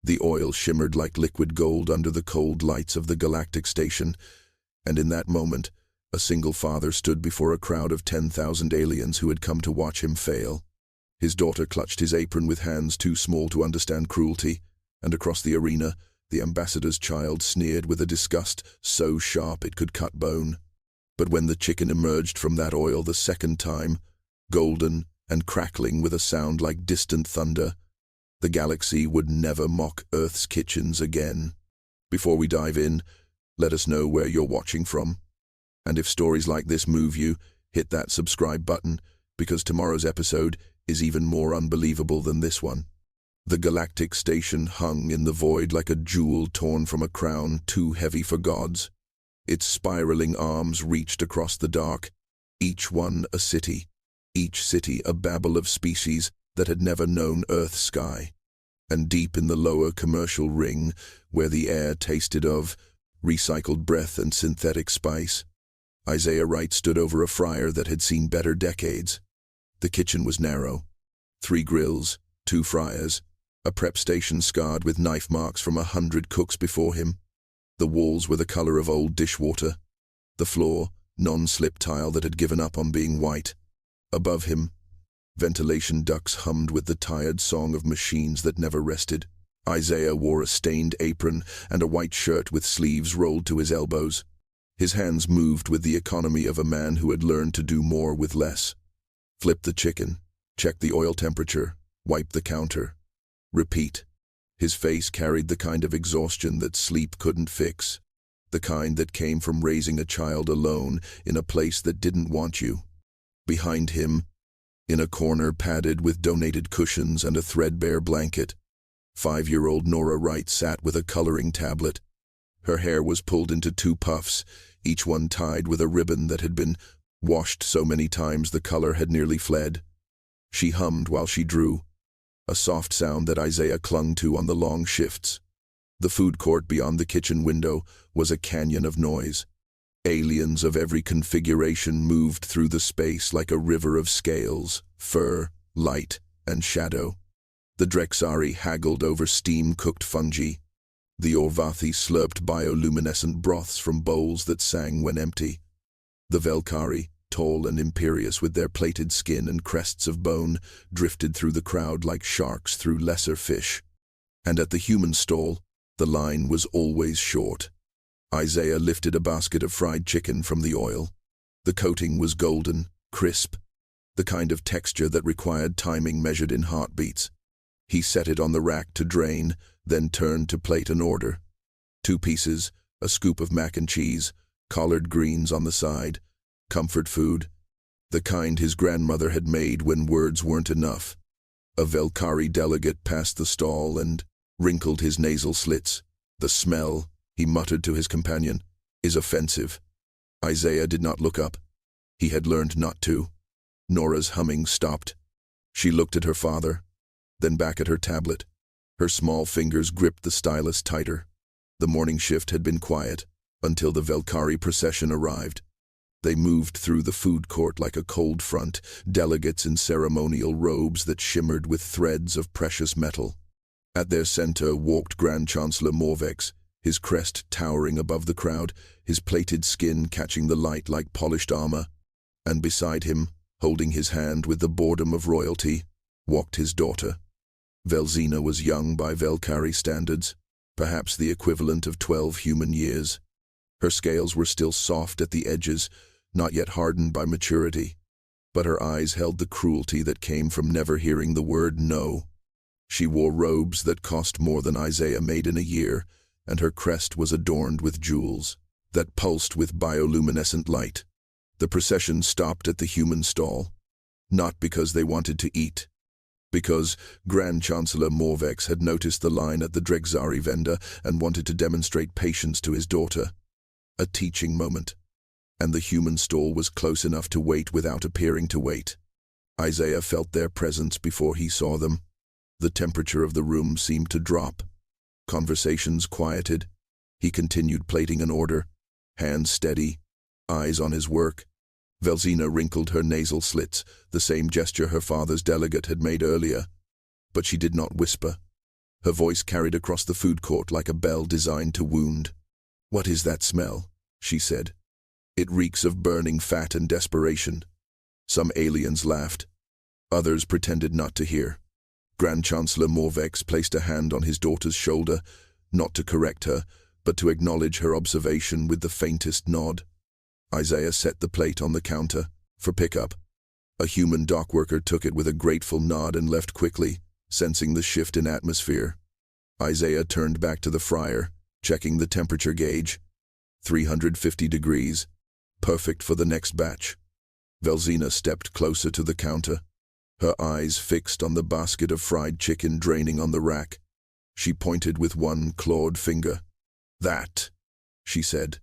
The oil shimmered like liquid gold under the cold lights of the Galactic Station, and in that moment, a single father stood before a crowd of 10,000 aliens who had come to watch him fail. His daughter clutched his apron with hands too small to understand cruelty, and across the arena, the ambassador's child sneered with a disgust so sharp it could cut bone. But when the chicken emerged from that oil the second time, golden and crackling with a sound like distant thunder, the galaxy would never mock Earth's kitchens again. Before we dive in, let us know where you're watching from. And if stories like this move you, hit that subscribe button, because tomorrow's episode is even more unbelievable than this one. The Galactic Station hung in the void like a jewel torn from a crown too heavy for gods. Its spiraling arms reached across the dark, each one a city, each city a babel of species that had never known Earth's sky. And deep in the lower commercial ring, where the air tasted of recycled breath and synthetic spice, Wright stood over a fryer that had seen better decades. The kitchen was narrow. 3 grills, 2 fryers, a prep station scarred with knife marks from 100 cooks before him. The walls were the color of old dishwater. The floor, non-slip tile that had given up on being white. Above him, ventilation ducts hummed with the tired song of machines that never rested. Isaiah wore a stained apron and a white shirt with sleeves rolled to his elbows. His hands moved with the economy of a man who had learned to do more with less. Flip the chicken, check the oil temperature, wipe the counter. Repeat. His face carried the kind of exhaustion that sleep couldn't fix, the kind that came from raising a child alone in a place that didn't want you. Behind him, in a corner padded with donated cushions and a threadbare blanket, 5-year-old Nora Wright sat with a coloring tablet. Her hair was pulled into 2 puffs, each one tied with a ribbon that had been washed so many times the color had nearly fled. She hummed while she drew, a soft sound that Isaiah clung to on the long shifts. The food court beyond the kitchen window was a canyon of noise. Aliens of every configuration moved through the space like a river of scales, fur, light, and shadow. The Drexari haggled over steam-cooked fungi. The Orvathi slurped bioluminescent broths from bowls that sang when empty. The Velkari, tall and imperious with their plated skin and crests of bone, drifted through the crowd like sharks through lesser fish. And at the human stall, the line was always short. Isaiah lifted a basket of fried chicken from the oil. The coating was golden, crisp, the kind of texture that required timing measured in heartbeats. He set it on the rack to drain, then turned to plate an order. 2 pieces, a scoop of mac and cheese, collard greens on the side, comfort food, the kind his grandmother had made when words weren't enough. A Velkari delegate passed the stall and wrinkled his nasal slits. The smell, he muttered to his companion, is offensive. Isaiah did not look up. He had learned not to. Nora's humming stopped. She looked at her father, then back at her tablet. Her small fingers gripped the stylus tighter. The morning shift had been quiet, until the Velkari procession arrived. They moved through the food court like a cold front, delegates in ceremonial robes that shimmered with threads of precious metal. At their center walked Grand Chancellor Morvex, his crest towering above the crowd, his plated skin catching the light like polished armor. And beside him, holding his hand with the boredom of royalty, walked his daughter. Velzina was young by Velkari standards, perhaps the equivalent of 12 human years. Her scales were still soft at the edges, not yet hardened by maturity, but her eyes held the cruelty that came from never hearing the word no. She wore robes that cost more than Isaiah made in a year, and her crest was adorned with jewels that pulsed with bioluminescent light. The procession stopped at the human stall, not because they wanted to eat, because Grand Chancellor Morvex had noticed the line at the Drexari vendor and wanted to demonstrate patience to his daughter. A teaching moment. And the human stall was close enough to wait without appearing to wait. Isaiah felt their presence before he saw them. The temperature of the room seemed to drop. Conversations quieted. He continued plating an order, hands steady, eyes on his work. Velzina wrinkled her nasal slits, the same gesture her father's delegate had made earlier. But she did not whisper. Her voice carried across the food court like a bell designed to wound. "What is that smell?" she said. "It reeks of burning fat and desperation." Some aliens laughed. Others pretended not to hear. Grand Chancellor Morvex placed a hand on his daughter's shoulder, not to correct her, but to acknowledge her observation with the faintest nod. Isaiah set the plate on the counter for pickup. A human dockworker took it with a grateful nod and left quickly, sensing the shift in atmosphere. Isaiah turned back to the fryer, checking the temperature gauge. 350 degrees. Perfect for the next batch. Velzina stepped closer to the counter, her eyes fixed on the basket of fried chicken draining on the rack. She pointed with one clawed finger. "That," she said.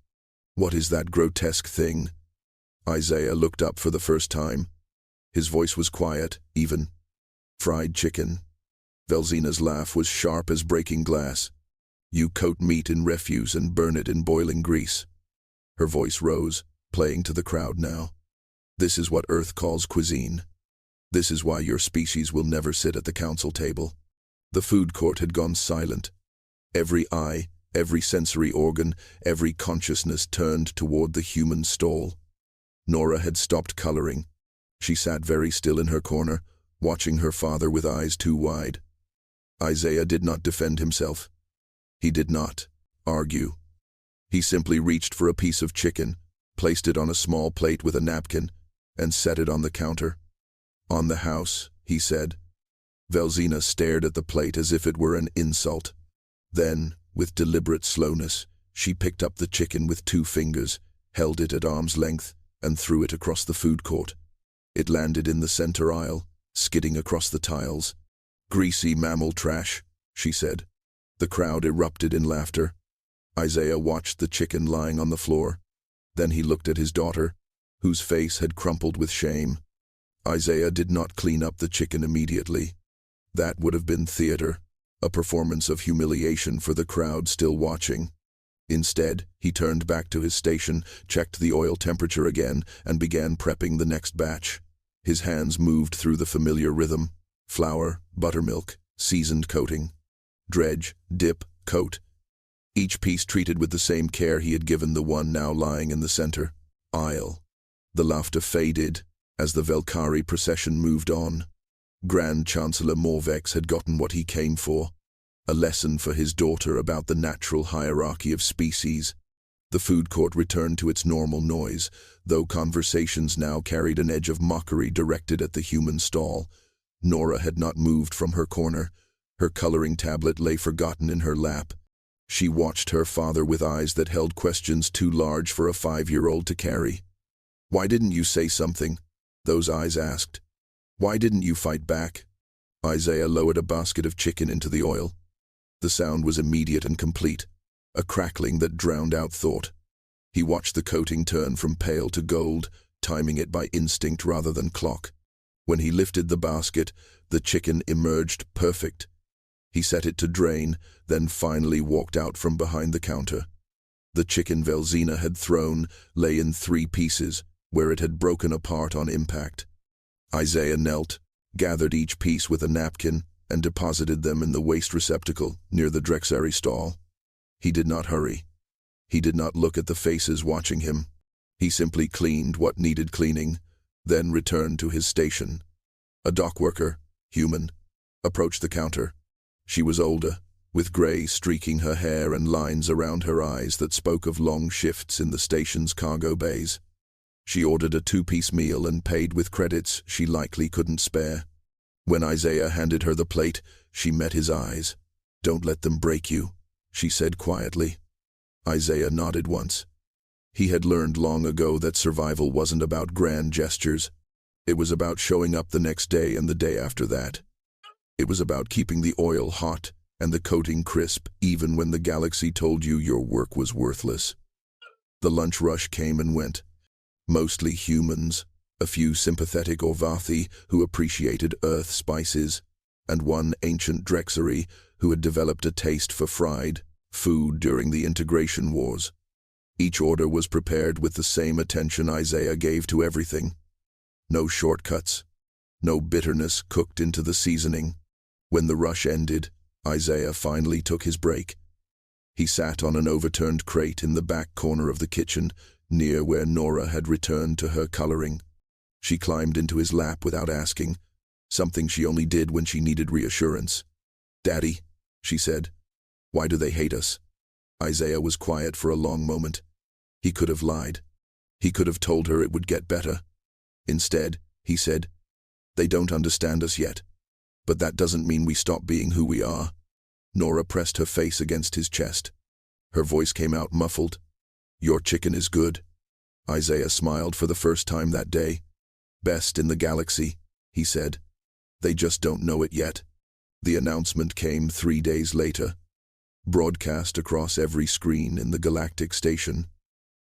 "What is that grotesque thing?" Isaiah looked up for the first time. His voice was quiet, even. "Fried chicken." Velzina's laugh was sharp as breaking glass. "You coat meat in refuse and burn it in boiling grease." Her voice rose, playing to the crowd now. "This is what Earth calls cuisine. This is why your species will never sit at the council table." The food court had gone silent. Every eye, every sensory organ, every consciousness turned toward the human stall. Nora had stopped coloring. She sat very still in her corner, watching her father with eyes too wide. Isaiah did not defend himself. He did not argue. He simply reached for a piece of chicken, placed it on a small plate with a napkin, and set it on the counter. "On the house," he said. Velzina stared at the plate as if it were an insult. Then, with deliberate slowness, she picked up the chicken with 2 fingers, held it at arm's length, and threw it across the food court. It landed in the center aisle, skidding across the tiles. "Greasy mammal trash," she said. The crowd erupted in laughter. Isaiah watched the chicken lying on the floor. Then he looked at his daughter, whose face had crumpled with shame. Isaiah did not clean up the chicken immediately. That would have been theater, a performance of humiliation for the crowd still watching. Instead, he turned back to his station, checked the oil temperature again, and began prepping the next batch. His hands moved through the familiar rhythm: flour, buttermilk, seasoned coating. Dredge, dip, coat. Each piece treated with the same care he had given the one now lying in the center aisle. The laughter faded as the Velkari procession moved on. Grand Chancellor Morvex had gotten what he came for, a lesson for his daughter about the natural hierarchy of species. The food court returned to its normal noise, though conversations now carried an edge of mockery directed at the human stall. Nora had not moved from her corner. Her coloring tablet lay forgotten in her lap. She watched her father with eyes that held questions too large for a 5-year-old to carry. "Why didn't you say something?" those eyes asked. "Why didn't you fight back?" Isaiah lowered a basket of chicken into the oil. The sound was immediate and complete, a crackling that drowned out thought. He watched the coating turn from pale to gold, timing it by instinct rather than clock. When he lifted the basket, the chicken emerged perfect. He set it to drain, then finally walked out from behind the counter. The chicken Velzina had thrown lay in 3 pieces, where it had broken apart on impact. Isaiah knelt, gathered each piece with a napkin, and deposited them in the waste receptacle near the Drexari stall. He did not hurry. He did not look at the faces watching him. He simply cleaned what needed cleaning, then returned to his station. A dockworker, human, approached the counter. She was older, with gray streaking her hair and lines around her eyes that spoke of long shifts in the station's cargo bays. She ordered a 2-piece meal and paid with credits she likely couldn't spare. When Isaiah handed her the plate, she met his eyes. "Don't let them break you," she said quietly. Isaiah nodded once. He had learned long ago that survival wasn't about grand gestures. It was about showing up the next day and the day after that. It was about keeping the oil hot and the coating crisp even when the galaxy told you your work was worthless. The lunch rush came and went. Mostly humans, a few sympathetic Orvathi who appreciated Earth spices, and one ancient Drexari who had developed a taste for fried food during the integration wars. Each order was prepared with the same attention Isaiah gave to everything. No shortcuts, no bitterness cooked into the seasoning. When the rush ended, Isaiah finally took his break. He sat on an overturned crate in the back corner of the kitchen, near where Nora had returned to her coloring. She climbed into his lap without asking, something she only did when she needed reassurance. "Daddy," she said, "why do they hate us?" Isaiah was quiet for a long moment. He could have lied. He could have told her it would get better. Instead, he said, "They don't understand us yet. But that doesn't mean we stop being who we are." Nora pressed her face against his chest. Her voice came out muffled. "Your chicken is good." Isaiah smiled for the first time that day. "Best in the galaxy," he said. "They just don't know it yet." The announcement came 3 days later, broadcast across every screen in the Galactic Station.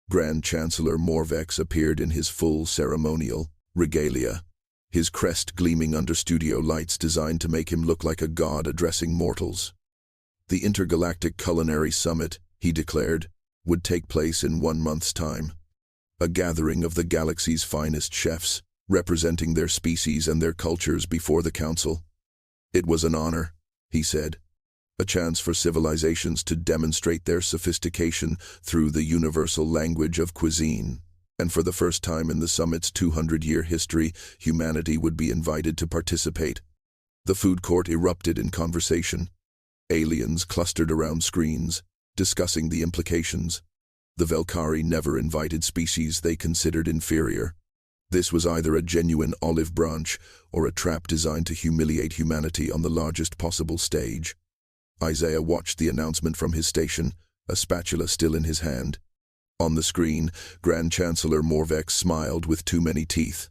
Grand Chancellor Morvex appeared in his full ceremonial regalia, his crest gleaming under studio lights designed to make him look like a god addressing mortals. The Intergalactic Culinary Summit, he declared, would take place in 1 month's time. A gathering of the galaxy's finest chefs, representing their species and their cultures before the council. It was an honor, he said, a chance for civilizations to demonstrate their sophistication through the universal language of cuisine. And for the first time in the summit's 200-year history, humanity would be invited to participate. The food court erupted in conversation. Aliens clustered around screens, discussing the implications. The Velkari never invited species they considered inferior. This was either a genuine olive branch or a trap designed to humiliate humanity on the largest possible stage. Isaiah watched the announcement from his station, a spatula still in his hand. On the screen, Grand Chancellor Morvex smiled with too many teeth.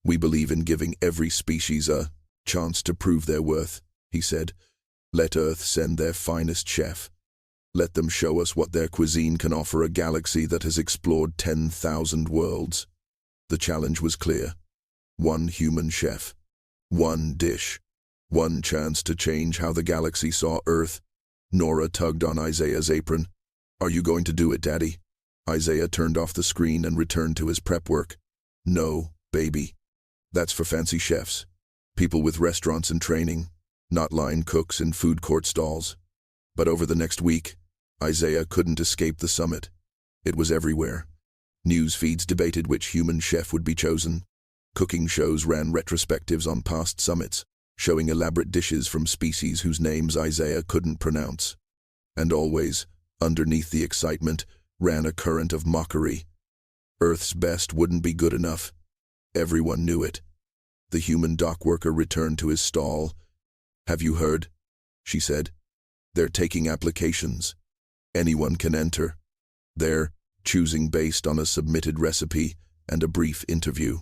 "We believe in giving every species a chance to prove their worth," he said. "Let Earth send their finest chef. Let them show us what their cuisine can offer a galaxy that has explored 10,000 worlds." The challenge was clear. 1 human chef. 1 dish. 1 chance to change how the galaxy saw Earth. Nora tugged on Isaiah's apron. "Are you going to do it, Daddy?" Isaiah turned off the screen and returned to his prep work. "No, baby. That's for fancy chefs. People with restaurants and training, not line cooks in food court stalls." But over the next week, Isaiah couldn't escape the summit. It was everywhere. News feeds debated which human chef would be chosen. Cooking shows ran retrospectives on past summits, showing elaborate dishes from species whose names Isaiah couldn't pronounce. And always, underneath the excitement, ran a current of mockery. Earth's best wouldn't be good enough. Everyone knew it. The human dock worker returned to his stall. "Have you heard?" she said. "They're taking applications. Anyone can enter. They're choosing based on a submitted recipe and a brief interview."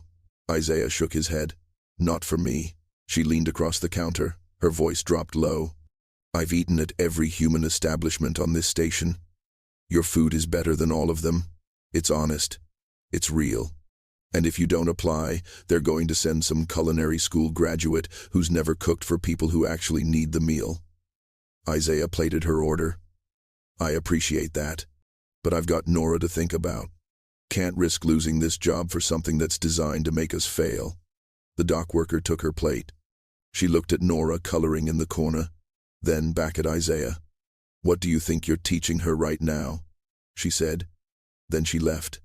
Isaiah shook his head. "Not for me." She leaned across the counter. Her voice dropped low. "I've eaten at every human establishment on this station. Your food is better than all of them. It's honest. It's real. And if you don't apply, they're going to send some culinary school graduate who's never cooked for people who actually need the meal." Isaiah plated her order. "I appreciate that, but I've got Nora to think about. Can't risk losing this job for something that's designed to make us fail." The dock worker took her plate. She looked at Nora coloring in the corner, then back at Isaiah. "What do you think you're teaching her right now?" she said. Then she left.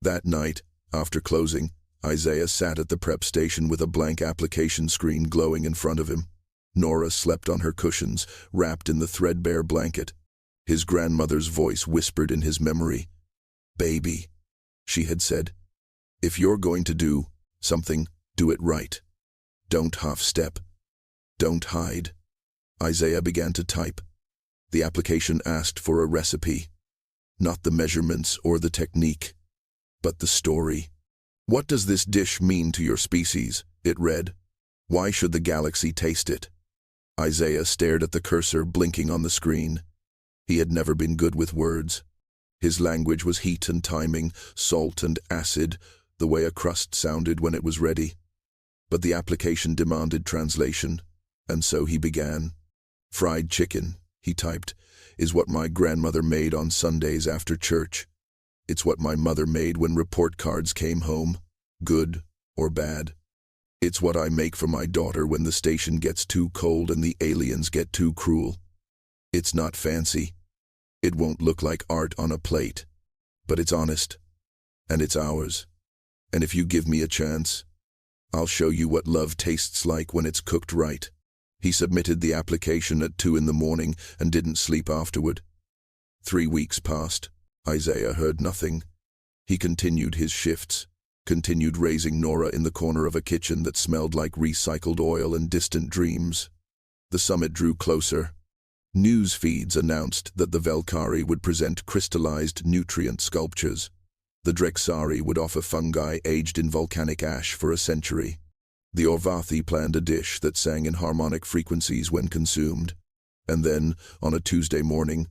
That night, after closing, Isaiah sat at the prep station with a blank application screen glowing in front of him. Nora slept on her cushions, wrapped in the threadbare blanket. His grandmother's voice whispered in his memory. "Baby," she had said, "if you're going to do something, do it right. Don't half-step. Don't hide." Isaiah began to type. The application asked for a recipe. Not the measurements or the technique, but the story. "What does this dish mean to your species?" it read. "Why should the galaxy taste it?" Isaiah stared at the cursor blinking on the screen. He had never been good with words. His language was heat and timing, salt and acid, the way a crust sounded when it was ready. But the application demanded translation, and so he began. "Fried chicken," he typed, "is what my grandmother made on Sundays after church. It's what my mother made when report cards came home, good or bad. It's what I make for my daughter when the station gets too cold and the aliens get too cruel." It's not fancy. It won't look like art on a plate. But it's honest. And it's ours. And if you give me a chance, I'll show you what love tastes like when it's cooked right. He submitted the application at 2 in the morning and didn't sleep afterward. 3 weeks passed. Isaiah heard nothing. He continued his shifts, continued raising Nora in the corner of a kitchen that smelled like recycled oil and distant dreams. The summit drew closer. News feeds announced that the Valkyrie would present crystallized nutrient sculptures. The Drexari would offer fungi aged in volcanic ash for a century. The Orvathi planned a dish that sang in harmonic frequencies when consumed. And then, on a Tuesday morning,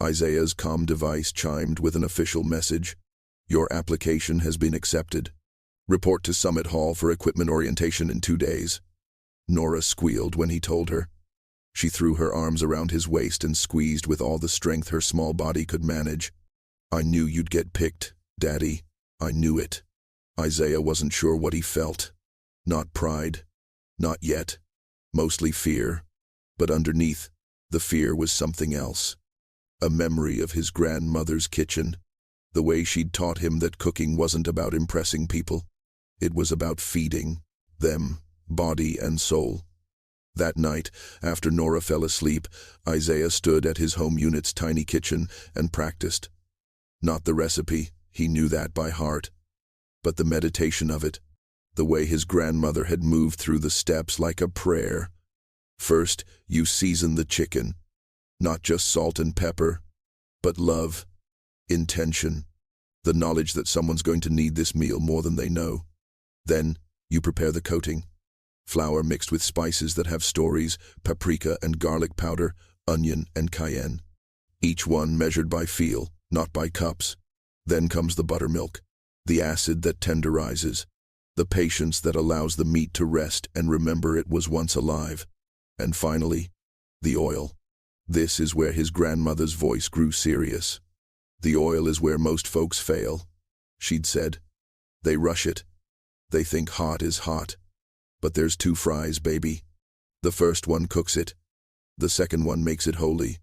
Isaiah's comm device chimed with an official message. Your application has been accepted. Report to Summit Hall for equipment orientation in 2 days. Nora squealed when he told her. She threw her arms around his waist and squeezed with all the strength her small body could manage. I knew you'd get picked, Daddy. I knew it. Isaiah wasn't sure what he felt. Not pride. Not yet. Mostly fear. But underneath, the fear was something else. A memory of his grandmother's kitchen. The way she'd taught him that cooking wasn't about impressing people. It was about feeding them, body and soul. That night, after Nora fell asleep, Isaiah stood at his home unit's tiny kitchen and practiced. Not the recipe, he knew that by heart, but the meditation of it, the way his grandmother had moved through the steps like a prayer. First, you season the chicken, not just salt and pepper, but love, intention, the knowledge that someone's going to need this meal more than they know. Then, you prepare the coating. Flour mixed with spices that have stories, paprika and garlic powder, onion and cayenne. Each one measured by feel, not by cups. Then comes the buttermilk, the acid that tenderizes, the patience that allows the meat to rest and remember it was once alive. And finally, the oil. This is where his grandmother's voice grew serious. The oil is where most folks fail, she'd said. They rush it. They think hot is hot. But there's 2 fries, baby. The first one cooks it. The second one makes it holy.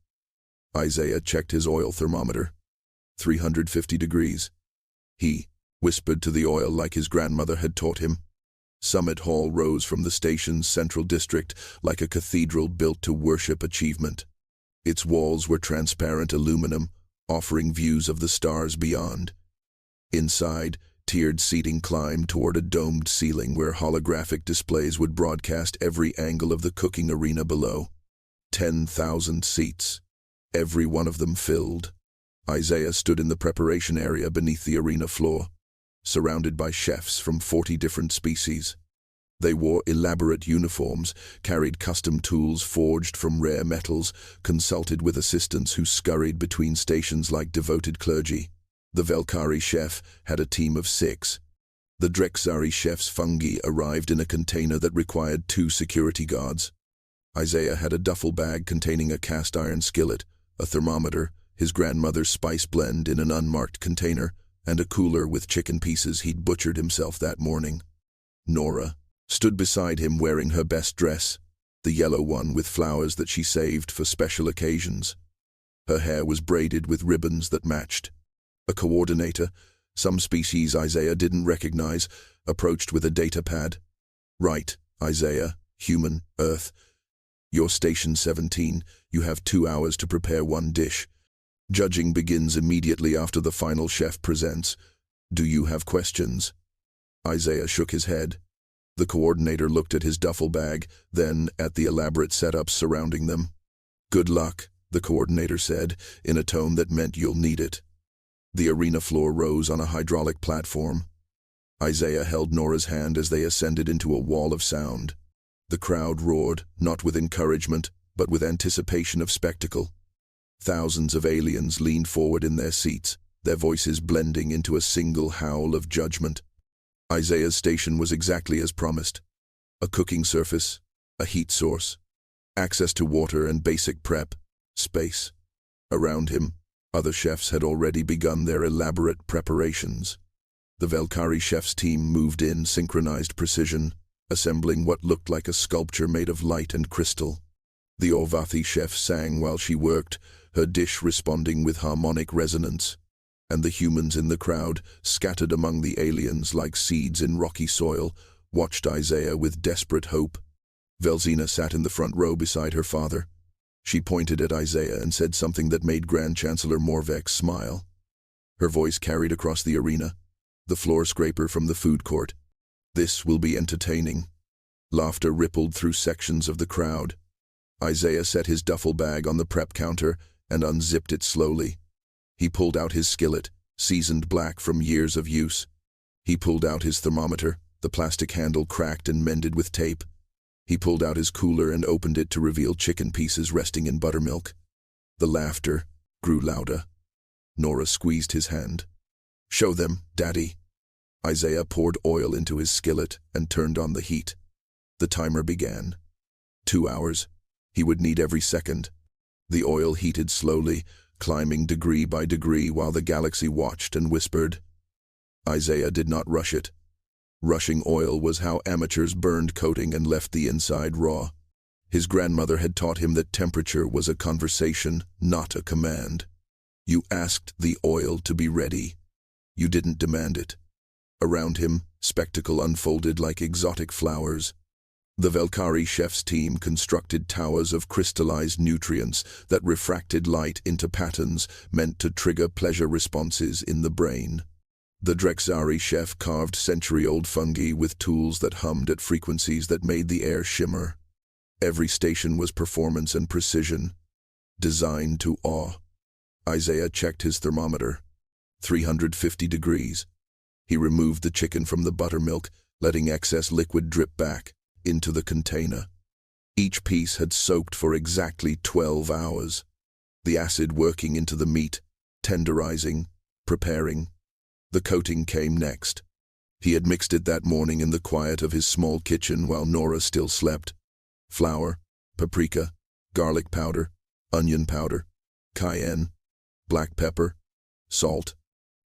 Isaiah checked his oil thermometer. 350 degrees. He whispered to the oil like his grandmother had taught him. Summit Hall rose from the station's central district like a cathedral built to worship achievement. Its walls were transparent aluminum, offering views of the stars beyond. Inside, tiered seating climbed toward a domed ceiling where holographic displays would broadcast every angle of the cooking arena below. 10,000 seats, every one of them filled. Isaiah stood in the preparation area beneath the arena floor, surrounded by chefs from 40 different species. They wore elaborate uniforms, carried custom tools forged from rare metals, consulted with assistants who scurried between stations like devoted clergy. The Valkyrie chef had a team of 6. The Drexari chef's fungi arrived in a container that required 2 security guards. Isaiah had a duffel bag containing a cast-iron skillet, a thermometer, his grandmother's spice blend in an unmarked container, and a cooler with chicken pieces he'd butchered himself that morning. Nora stood beside him wearing her best dress, the yellow one with flowers that she saved for special occasions. Her hair was braided with ribbons that matched. A coordinator, some species Isaiah didn't recognize, approached with a data pad. Wright, Isaiah, human, Earth. You're Station 17. You have 2 hours to prepare 1 dish. Judging begins immediately after the final chef presents. Do you have questions? Isaiah shook his head. The coordinator looked at his duffel bag, then at the elaborate setups surrounding them. Good luck, the coordinator said, in a tone that meant you'll need it. The arena floor rose on a hydraulic platform. Isaiah held Nora's hand as they ascended into a wall of sound. The crowd roared, not with encouragement, but with anticipation of spectacle. Thousands of aliens leaned forward in their seats, their voices blending into a single howl of judgment. Isaiah's station was exactly as promised. A cooking surface, a heat source, access to water and basic prep, space. Around him, other chefs had already begun their elaborate preparations. The Valkyrie chef's team moved in synchronized precision, assembling what looked like a sculpture made of light and crystal. The Orvathi chef sang while she worked, her dish responding with harmonic resonance. And the humans in the crowd, scattered among the aliens like seeds in rocky soil, watched Isaiah with desperate hope. Velzina sat in the front row beside her father. She pointed at Isaiah and said something that made Grand Chancellor Morvex smile. Her voice carried across the arena, the floor scraper from the food court. "This will be entertaining." Laughter rippled through sections of the crowd. Isaiah set his duffel bag on the prep counter and unzipped it slowly. He pulled out his skillet, seasoned black from years of use. He pulled out his thermometer, the plastic handle cracked and mended with tape. He pulled out his cooler and opened it to reveal chicken pieces resting in buttermilk. The laughter grew louder. Nora squeezed his hand. "Show them, Daddy." Isaiah poured oil into his skillet and turned on the heat. The timer began. 2 hours. He would need every second. The oil heated slowly, climbing degree by degree while the galaxy watched and whispered. Isaiah did not rush it. Rushing oil was how amateurs burned coating and left the inside raw. His grandmother had taught him that temperature was a conversation, not a command. You asked the oil to be ready. You didn't demand it. Around him, spectacle unfolded like exotic flowers. The Velkari chef's team constructed towers of crystallized nutrients that refracted light into patterns meant to trigger pleasure responses in the brain. The Drexari chef carved century-old fungi with tools that hummed at frequencies that made the air shimmer. Every station was performance and precision, designed to awe. Isaiah checked his thermometer. 350 degrees. He removed the chicken from the buttermilk, letting excess liquid drip back into the container. Each piece had soaked for exactly 12 hours. The acid working into the meat, tenderizing, preparing. The coating came next. He had mixed it that morning in the quiet of his small kitchen while Nora still slept. Flour, paprika, garlic powder, onion powder, cayenne, black pepper, salt.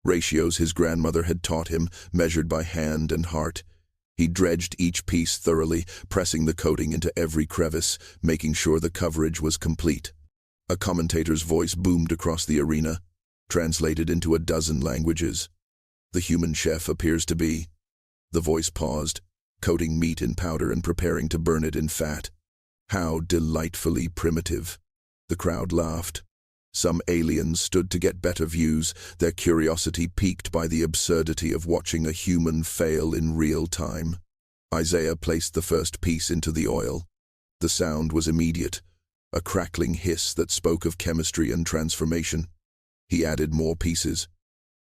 Ratios his grandmother had taught him, measured by hand and heart. He dredged each piece thoroughly, pressing the coating into every crevice, making sure the coverage was complete. A commentator's voice boomed across the arena, translated into a dozen languages. "The human chef appears to be..." The voice paused, coating meat in powder and preparing to burn it in fat. "How delightfully primitive." The crowd laughed. Some aliens stood to get better views, their curiosity piqued by the absurdity of watching a human fail in real time. Isaiah placed the first piece into the oil. The sound was immediate, a crackling hiss that spoke of chemistry and transformation. He added more pieces.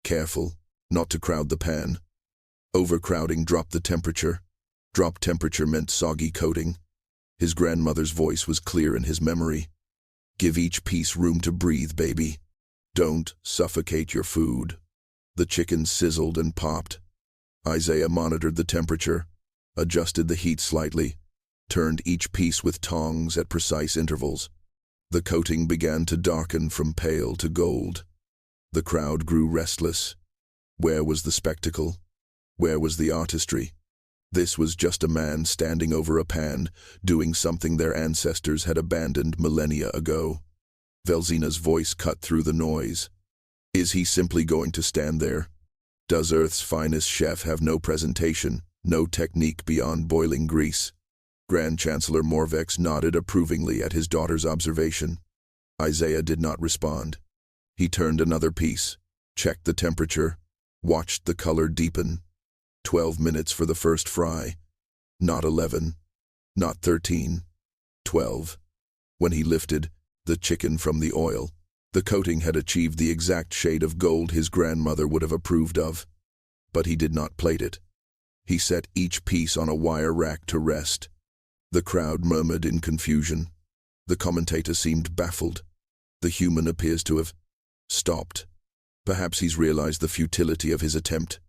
Careful, not to crowd the pan. Overcrowding dropped the temperature. Drop temperature meant soggy coating. His grandmother's voice was clear in his memory. "Give each piece room to breathe, baby. Don't suffocate your food." The chicken sizzled and popped. Isaiah monitored the temperature, adjusted the heat slightly, turned each piece with tongs at precise intervals. The coating began to darken from pale to gold. The crowd grew restless. Where was the spectacle? Where was the artistry? This was just a man standing over a pan, doing something their ancestors had abandoned millennia ago. Velzina's voice cut through the noise. Is he simply going to stand there? Does Earth's finest chef have no presentation, no technique beyond boiling grease? Grand Chancellor Morvex nodded approvingly at his daughter's observation. Isaiah did not respond. He turned another piece, checked the temperature, watched the color deepen. 12 minutes for the first fry. Not 11. Not 13. 12. When he lifted the chicken from the oil, the coating had achieved the exact shade of gold his grandmother would have approved of. But he did not plate it. He set each piece on a wire rack to rest. The crowd murmured in confusion. The commentator seemed baffled. The human appears to have stopped. Perhaps he's realized the futility of his attempt.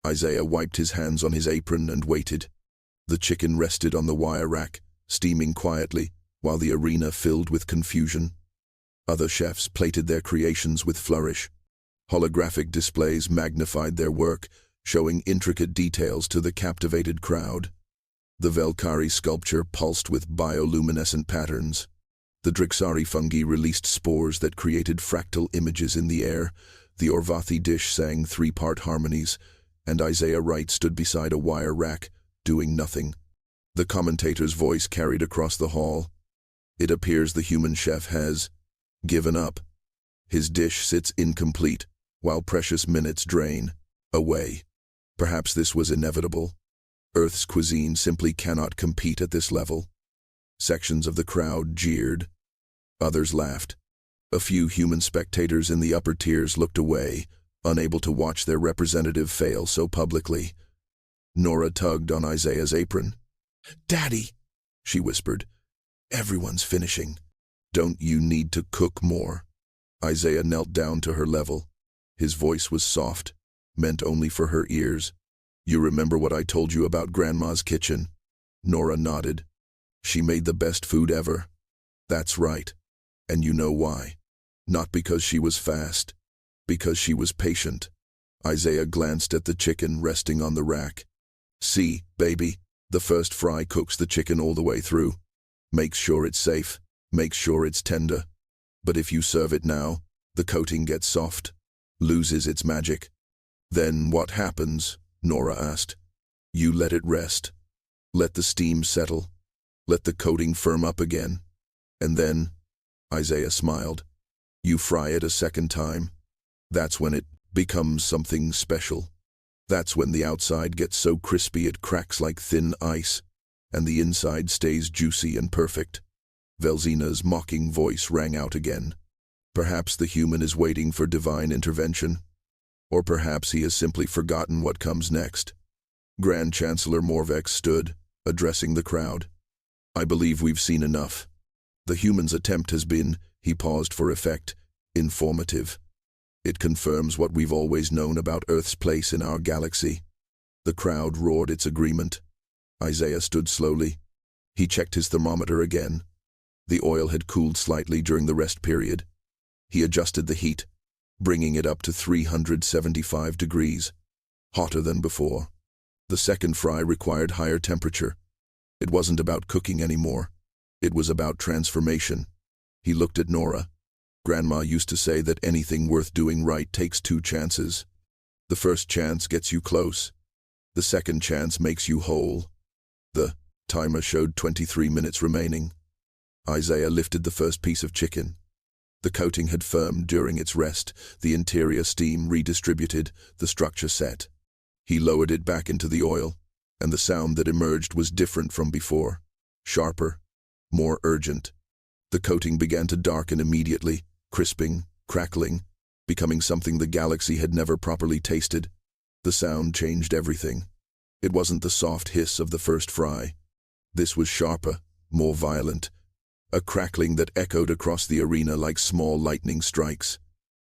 Isaiah wiped his hands on his apron and waited. The chicken rested on the wire rack, steaming quietly, while the arena filled with confusion. Other chefs plated their creations with flourish. Holographic displays magnified their work, showing intricate details to the captivated crowd. The Velkari sculpture pulsed with bioluminescent patterns. The Drixari fungi released spores that created fractal images in the air. The Orvathi dish sang three-part harmonies, and Isaiah Wright stood beside a wire rack, doing nothing. The commentator's voice carried across the hall. It appears the human chef has given up. His dish sits incomplete, while precious minutes drain away. Perhaps this was inevitable. Earth's cuisine simply cannot compete at this level. Sections of the crowd jeered. Others laughed. A few human spectators in the upper tiers looked away, unable to watch their representative fail so publicly. Nora tugged on Isaiah's apron. "Daddy," she whispered, "everyone's finishing. Don't you need to cook more?" Isaiah knelt down to her level. His voice was soft, meant only for her ears. "You remember what I told you about Grandma's kitchen?" Nora nodded. "She made the best food ever." "That's right. And you know why? Not because she was fast, because she was patient." Isaiah glanced at the chicken resting on the rack. "See, baby, the first fry cooks the chicken all the way through. Makes sure it's safe, makes sure it's tender. But if you serve it now, the coating gets soft, loses its magic." "Then what happens?" Nora asked. "You let it rest. Let the steam settle. Let the coating firm up again. And then," Isaiah smiled, "you fry it a second time. That's when it becomes something special. That's when the outside gets so crispy it cracks like thin ice, and the inside stays juicy and perfect." Velzina's mocking voice rang out again. Perhaps the human is waiting for divine intervention. Or perhaps he has simply forgotten what comes next. Grand Chancellor Morvex stood, addressing the crowd. "I believe we've seen enough. The human's attempt has been," he paused for effect, "informative. It confirms what we've always known about Earth's place in our galaxy." The crowd roared its agreement. Isaiah stood slowly. He checked his thermometer again. The oil had cooled slightly during the rest period. He adjusted the heat, bringing it up to 375 degrees, hotter than before. The second fry required higher temperature. It wasn't about cooking anymore. It was about transformation. He looked at Nora. Grandma used to say that anything worth doing right takes 2 chances. The first chance gets you close. The second chance makes you whole. The timer showed 23 minutes remaining. Isaiah lifted the first piece of chicken. The coating had firmed during its rest, the interior steam redistributed, the structure set. He lowered it back into the oil, and the sound that emerged was different from before. Sharper, more urgent. The coating began to darken immediately, crisping, crackling, becoming something the galaxy had never properly tasted. The sound changed everything. It wasn't the soft hiss of the first fry. This was sharper, more violent. A crackling that echoed across the arena like small lightning strikes.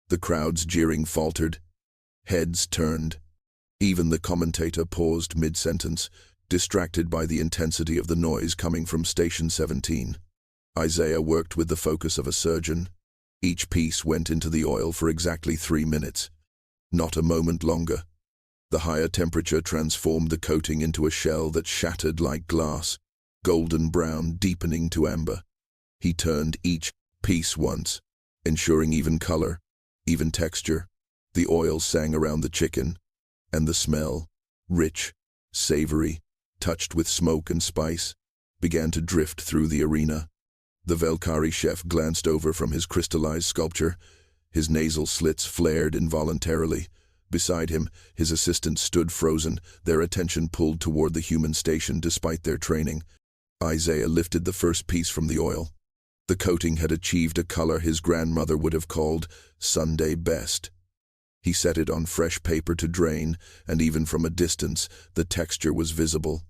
The crowd's jeering faltered. Heads turned. Even the commentator paused mid-sentence, distracted by the intensity of the noise coming from Station 17. Isaiah worked with the focus of a surgeon. Each piece went into the oil for exactly 3 minutes. Not a moment longer. The higher temperature transformed the coating into a shell that shattered like glass, golden brown deepening to amber. He turned each piece once, ensuring even color, even texture. The oil sang around the chicken, and the smell, rich, savory, touched with smoke and spice, began to drift through the arena. The Velkari chef glanced over from his crystallized sculpture. His nasal slits flared involuntarily. Beside him, his assistants stood frozen, their attention pulled toward the human station despite their training. Isaiah lifted the first piece from the oil. The coating had achieved a color his grandmother would have called Sunday best. He set it on fresh paper to drain, and even from a distance, the texture was visible.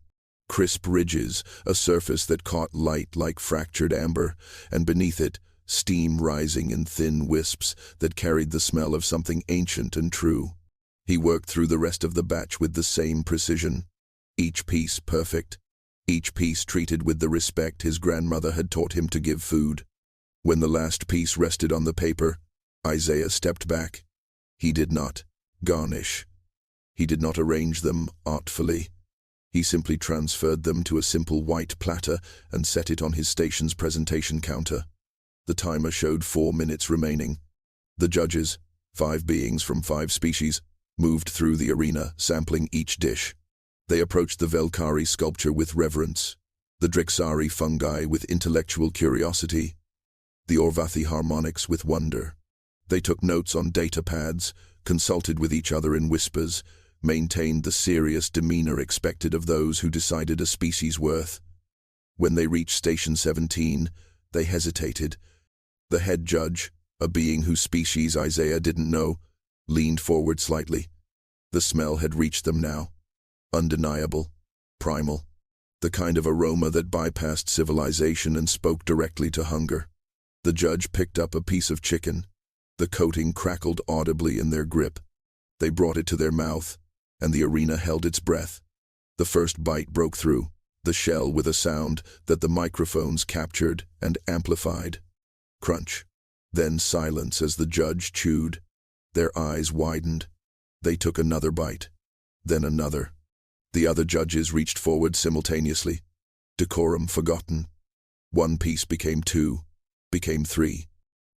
Crisp ridges, a surface that caught light like fractured amber, and beneath it, steam rising in thin wisps that carried the smell of something ancient and true. He worked through the rest of the batch with the same precision. Each piece perfect. Each piece treated with the respect his grandmother had taught him to give food. When the last piece rested on the paper, Isaiah stepped back. He did not garnish. He did not arrange them artfully. He simply transferred them to a simple white platter and set it on his station's presentation counter. The timer showed 4 minutes remaining. The judges, 5 beings from 5 species, moved through the arena, sampling each dish. They approached the Velkari sculpture with reverence, the Drixari fungi with intellectual curiosity, the Orvathi harmonics with wonder. They took notes on data pads, consulted with each other in whispers, maintained the serious demeanor expected of those who decided a species' worth. When they reached Station 17, they hesitated. The head judge, a being whose species Isaiah didn't know, leaned forward slightly. The smell had reached them now. Undeniable, primal, the kind of aroma that bypassed civilization and spoke directly to hunger. The judge picked up a piece of chicken. The coating crackled audibly in their grip. They brought it to their mouth, and the arena held its breath. The first bite broke through, the shell with a sound that the microphones captured and amplified. Crunch. Then silence as the judge chewed. Their eyes widened. They took another bite. Then another. The other judges reached forward simultaneously. Decorum forgotten. One piece became 2, became 3.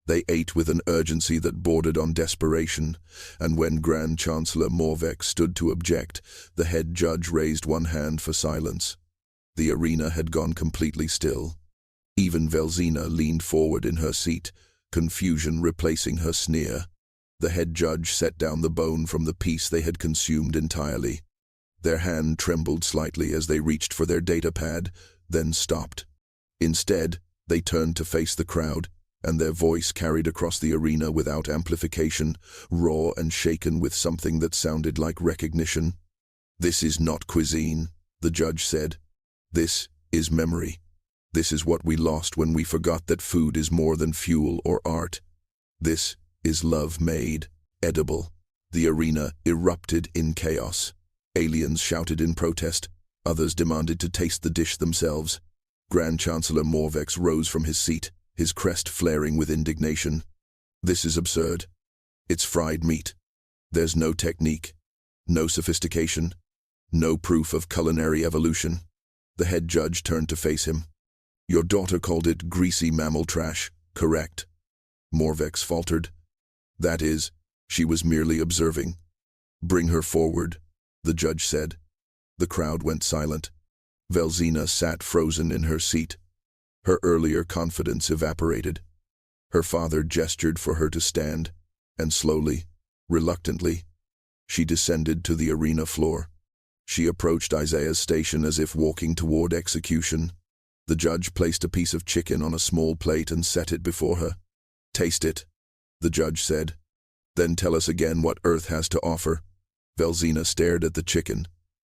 They ate with an urgency that bordered on desperation, and when Grand Chancellor Morvex stood to object, the head judge raised one hand for silence. The arena had gone completely still. Even Velzina leaned forward in her seat, confusion replacing her sneer. The head judge set down the bone from the piece they had consumed entirely. Their hand trembled slightly as they reached for their data pad, then stopped. Instead, they turned to face the crowd, and their voice carried across the arena without amplification, raw and shaken with something that sounded like recognition. "This is not cuisine," the judge said. "This is memory. This is what we lost when we forgot that food is more than fuel or art. This is love made edible." The arena erupted in chaos. Aliens shouted in protest. Others demanded to taste the dish themselves. Grand Chancellor Morvex rose from his seat, his crest flaring with indignation. "This is absurd. It's fried meat. There's no technique, no sophistication, no proof of culinary evolution." The head judge turned to face him. "Your daughter called it greasy mammal trash, correct?" Morvex faltered. "That is, she was merely observing." "Bring her forward," the judge said. The crowd went silent. Velzina sat frozen in her seat. Her earlier confidence evaporated. Her father gestured for her to stand, and slowly, reluctantly, she descended to the arena floor. She approached Isaiah's station as if walking toward execution. The judge placed a piece of chicken on a small plate and set it before her. "Taste it," the judge said. "Then tell us again what Earth has to offer." Velzina stared at the chicken.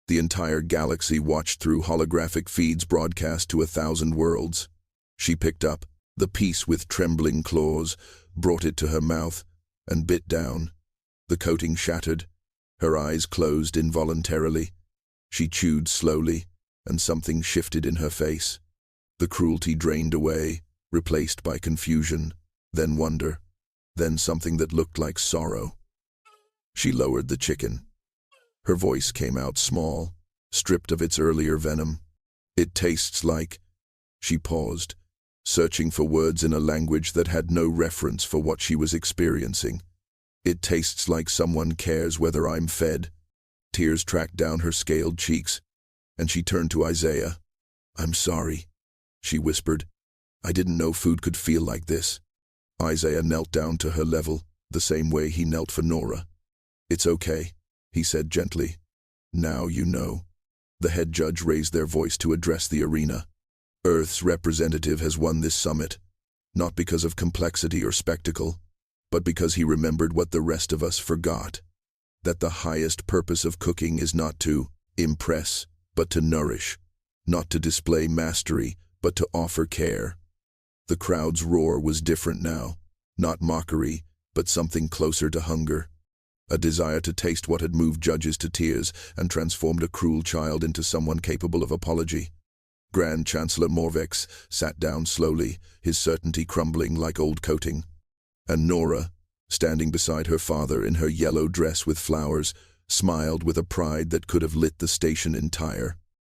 The entire galaxy watched through holographic feeds broadcast to 1,000 worlds. She picked up the piece with trembling claws, brought it to her mouth, and bit down. The coating shattered. Her eyes closed involuntarily. She chewed slowly, and something shifted in her face. The cruelty drained away, replaced by confusion, then wonder, then something that looked like sorrow. She lowered the chicken. Her voice came out small, stripped of its earlier venom. "It tastes like..." She paused, searching for words in a language that had no reference for what she was experiencing. "It tastes like someone cares whether I'm fed." Tears tracked down her scaled cheeks, and she turned to Isaiah. "I'm sorry," she whispered. "I didn't know food could feel like this." Isaiah knelt down to her level, the same way he knelt for Nora. "It's okay," he said gently. "Now you know." The head judge raised their voice to address the arena. "Earth's representative has won this summit, not because of complexity or spectacle, but because he remembered what the rest of us forgot, that the highest purpose of cooking is not to impress, but to nourish, not to display mastery, but to offer care." The crowd's roar was different now, not mockery, but something closer to hunger. A desire to taste what had moved judges to tears and transformed a cruel child into someone capable of apology. Grand Chancellor Morvex sat down slowly, his certainty crumbling like old coating. And Nora, standing beside her father in her yellow dress with flowers, smiled with a pride that could have lit the station entire.